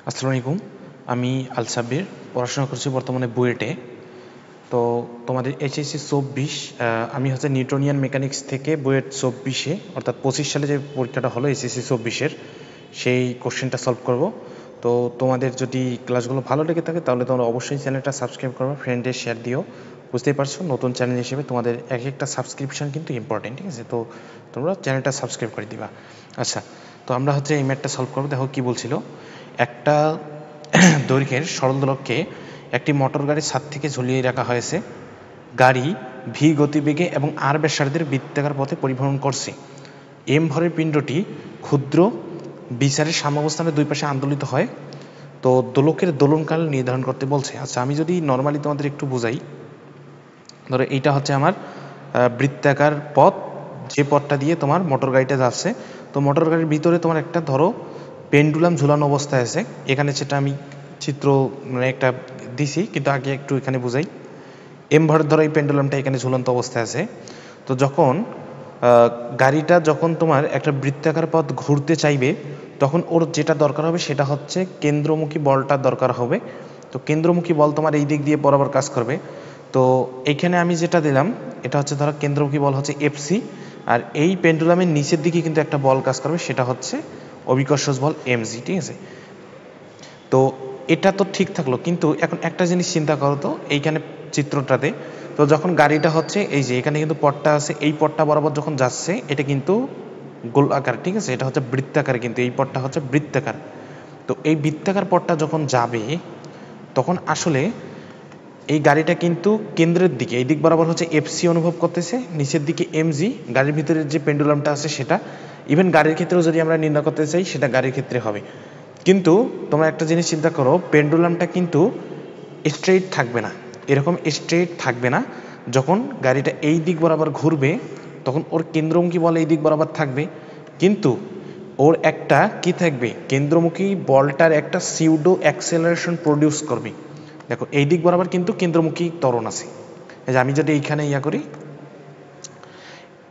আসসালামু আলাইকুম। আমি আল সাব্বির পড়াশোনা করছি বর্তমানে বুয়েটে। তো তোমাদের এইচএসসি 24 আমি হচ্ছে নিউটনিয়ান মেকানিক্স থেকে বুয়েট 24-এ অর্থাৎ 25 সালে যে পরীক্ষাটা হলো এইচএসসি 24-এর সেই কোশ্চেনটা সলভ করব। তো তোমাদের যদি ক্লাসগুলো ভালো লেগে থাকে তাহলে তোমরা অবশ্যই চ্যানেলটা সাবস্ক্রাইব করবে, ফ্রেন্ডদের শেয়ার দিও। বুঝতেই পারছো নতুন চ্যানেল হিসেবে তোমাদের এক একটা সাবস্ক্রিপশন কিন্তু ইম্পর্টেন্ট, ঠিক আছে? তো তোমরা চ্যানেলটা সাবস্ক্রাইব করে দিবা। আচ্ছা, তো আমরা হচ্ছে এই ম্যাথটা সলভ করবো। দেখো কী বলছিল, একটা দৈর্ঘ্যের সরল দোলককে একটি মোটর গাড়ির ছাদ থেকে ঝুলিয়ে রাখা হয়েছে। গাড়ি ভি গতিবেগে এবং আর ব্যাসার্ধের বৃত্তাকার পথে পরিভ্রমণ করছে। এম ভরের পিণ্ডটি ক্ষুদ্র বিচারের সাম্যাবস্থানের দুই পাশে আন্দোলিত হয়। তো দোলকের দোলনকাল নির্ধারণ করতে বলছে। আচ্ছা, আমি যদি নর্মালি তোমাদের একটু বুঝাই, ধরো এইটা হচ্ছে আমার বৃত্তাকার পথ, যে পথটা দিয়ে তোমার মোটর গাড়িটা যাচ্ছে। তো মোটর গাড়ির ভিতরে তোমার একটা ধরো পেন্ডুলাম ঝুলানো অবস্থায় আছে। এখানে সেটা আমি চিত্র মানে একটা দিছি, কিন্তু আগে একটু এখানে বুঝাই। এম ভরের ধরো এই পেন্ডুলামটা এখানে ঝুলন্ত অবস্থায় আছে। তো যখন গাড়িটা যখন তোমার একটা বৃত্তাকার পথ ঘুরতে চাইবে, তখন ওর যেটা দরকার হবে সেটা হচ্ছে কেন্দ্রমুখী বলটা দরকার হবে। তো কেন্দ্রমুখী বল তোমার এই দিক দিয়ে বরাবর কাজ করবে। তো এইখানে আমি যেটা দিলাম এটা হচ্ছে ধরো কেন্দ্রমুখী বল হচ্ছে এফসি, আর এই পেন্ডুলামের নিচের দিকে কিন্তু একটা বল কাজ করবে, সেটা হচ্ছে অভিকর্ষজ বল এমজি, ঠিক আছে? তো এটা তো ঠিক থাকলো, কিন্তু এখন একটা জিনিস চিন্তা করো তো এইখানে চিত্রটাতে। তো যখন গাড়িটা হচ্ছে এই যে এখানে কিন্তু পথটা আছে, এই পথটা বরাবর যখন যাচ্ছে এটা কিন্তু গোল আকার, ঠিক আছে? এটা হচ্ছে বৃত্তাকার, কিন্তু এই পথটা হচ্ছে বৃত্তাকার। তো এই বৃত্তাকার পথটা যখন যাবে তখন আসলে এই গাড়িটা কিন্তু কেন্দ্রের দিকে এই দিক বরাবর হচ্ছে এফসি অনুভব করতেছে, নিচের দিকে এমজি, গাড়ির ভিতরে যে পেন্ডুলামটা আছে সেটা। ইভেন গাড়ির ক্ষেত্রেও যদি আমরা নির্ণয় করতে চাই সেটা গাড়ির ক্ষেত্রে হবে। কিন্তু তোমরা একটা জিনিস চিন্তা করো, পেন্ডুলামটা কিন্তু স্ট্রেইট থাকবে না, এরকম স্ট্রেইট থাকবে না। যখন গাড়িটা এই দিক বরাবর ঘুরবে তখন ওর কেন্দ্রমুখী বল এই দিক বরাবর থাকবে, কিন্তু ওর একটা কি থাকবে, কেন্দ্রমুখী বলটার একটা সিউডো অ্যাক্সেলারেশন প্রডিউস করবে। দেখো এই দিক বরাবর কিন্তু কেন্দ্রমুখী ত্বরণ আছে। এই যে আমি যদি এইখানে ইয়া করি,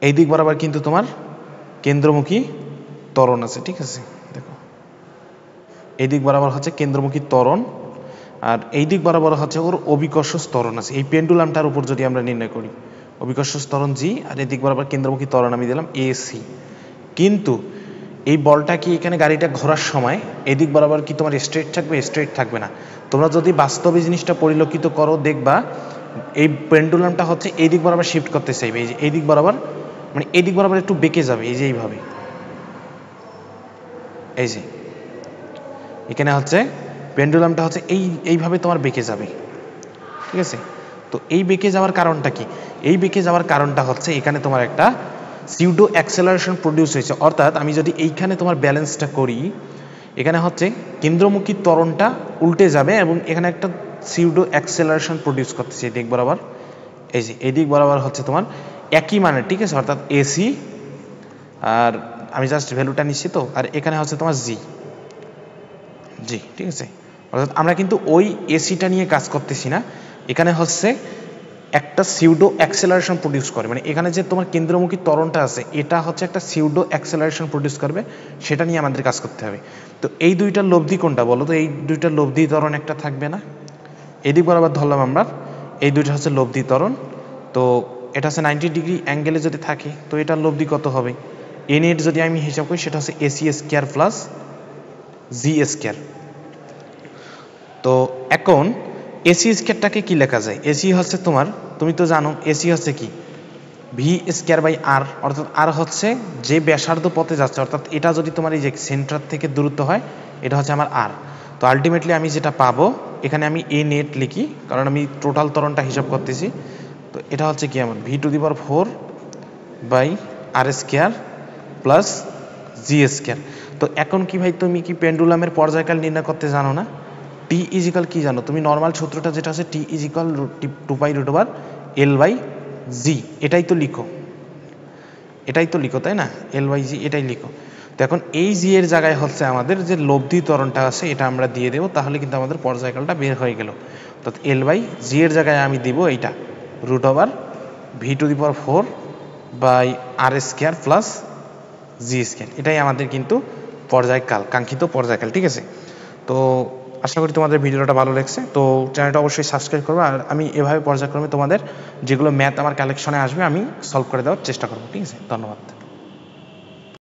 এই দিক বরাবর কিন্তু তোমার কেন্দ্রমুখী ত্বরণ আছে, ঠিক আছে? দেখো এই দিক বরাবর হচ্ছে কেন্দ্রমুখী ত্বরণ, আর এই দিক বরাবর হচ্ছে ওর অভিকর্ষ ত্বরণ আছে। এই পেন্ডুলামটার উপর যদি আমরা নির্ণয় করি অভিকর্ষ ত্বরণ জি, আর এই দিক বরাবর কেন্দ্রমুখী ত্বরণ আমি দিলাম এসি। কিন্তু এই বলটা কি এখানে গাড়িটা ঘোরার সময় এই দিক বরাবর কি তোমার স্ট্রেট থাকবে? স্ট্রেট থাকবে না। তোমরা যদি বাস্তবে জিনিসটা পরিলক্ষিত করো দেখবা এই পেন্ডুলামটা হচ্ছে এই দিক বরাবর শিফট করতে চাইবে, এই যে এই দিক বরাবর, মানে এই দিক বরাবর একটু বেঁকে যাবে, এই যে এইভাবে, এই যে এখানে হচ্ছে পেন্ডুলামটা হচ্ছে এইভাবে তোমার বেঁকে যাবে, ঠিক আছে? তো এই বেঁকে যাওয়ার কারণটা কি? এই বেঁকে যাওয়ার কারণটা হচ্ছে এখানে তোমার একটা সিউডো অ্যাক্সেলারেশন প্রডিউস হয়েছে। অর্থাৎ আমি যদি এইখানে তোমার ব্যালেন্সটা করি, এখানে হচ্ছে কেন্দ্রমুখী ত্বরণটা উল্টে যাবে এবং এখানে একটা সিউডো অ্যাক্সেলারেশন প্রডিউস করতেছে এই দিক বরাবর। এই যে এই দিক বরাবর হচ্ছে তোমার একই মানে, ঠিক আছে? অর্থাৎ এসি, আর আমি জাস্ট ভ্যালুটা নিচ্ছি তো, আর এখানে হচ্ছে তোমার জি, ঠিক আছে? অর্থাৎ আমরা কিন্তু ওই এসিটা নিয়ে কাজ করতেছি না, এখানে হচ্ছে একটা সিউডো অ্যাক্সেলারেশন প্রডিউস করে, মানে এখানে যে তোমার কেন্দ্রমুখী ত্বরণটা আছে এটা হচ্ছে একটা সিউডো অ্যাক্সেলারেশন প্রডিউস করবে, সেটা নিয়ে আমাদের কাজ করতে হবে। তো এই দুইটার লব্ধি কোনটা বলো তো? এই দুইটার লব্ধি ত্বরণ একটা থাকবে না? এদিক বরাবর ধরলাম আমরা, এই দুইটা হচ্ছে লব্ধি ত্বরণ। তো এটা হচ্ছে 90 ডিগ্রি অ্যাঙ্গেলে যদি থাকে তো এটার লব্ধি কত হবে? এন এর যদি আমি হিসাব করি সেটা হচ্ছে AC square plus G square. তো এখন এসি স্কোয়ারটাকে কি লেখা যায়? এসি হচ্ছে তোমার, তুমি তো জানো এসি হচ্ছে কি, ভি স্কোয়ার বাই আর, অর্থাৎ আর হচ্ছে যে ব্যাসার্ধ পথে যাচ্ছে, অর্থাৎ এটা যদি তোমার এই যে সেন্টার থেকে দূরত্ব হয় এটা হচ্ছে আমার আর। তো আলটিমেটলি আমি যেটা পাবো এখানে আমি এ নেট লিখি, কারণ আমি টোটাল ত্বরণটা হিসাব করতেছি। তো এটা হচ্ছে কি আমার V to the power 4 by R square plus G square. তো এখন কি ভাই, তুমি কি পেন্ডুলামের পর্যায়কাল নির্ণয় করতে জানো না? টি ইজিক্যাল কি জানো তুমি? নর্মাল সূত্রটা যেটা আছে টি ইজিক্যাল 2π√/L/G, এটাই তো লিখো, এটাই তো লিখো, তাই না? L/G এটাই লিখো। তো এখন এই জি এর জায়গায় হচ্ছে আমাদের যে লব্ধি ত্বরণটা আছে এটা আমরা দিয়ে দেবো, তাহলে কিন্তু আমাদের পর্যায়কালটা বের হয়ে গেল। তো L/G এর জায়গায় আমি দিব এইটা √V⁴ by R square plus G square, এটাই আমাদের কিন্তু পর্যায়কাল, কাঙ্ক্ষিত পর্যায়কাল, ঠিক আছে? তো আশা করি তোমাদের ভিডিওটা ভালো লাগছে। তো চ্যানেলটা অবশ্যই সাবস্ক্রাইব করবে, আর আমি এভাবে পর্যায়ক্রমে তোমাদের যেগুলো ম্যাথ আমার কালেকশনে আসবে আমি সলভ করে দেওয়ার চেষ্টা করবো। ঠিক আছে, ধন্যবাদ।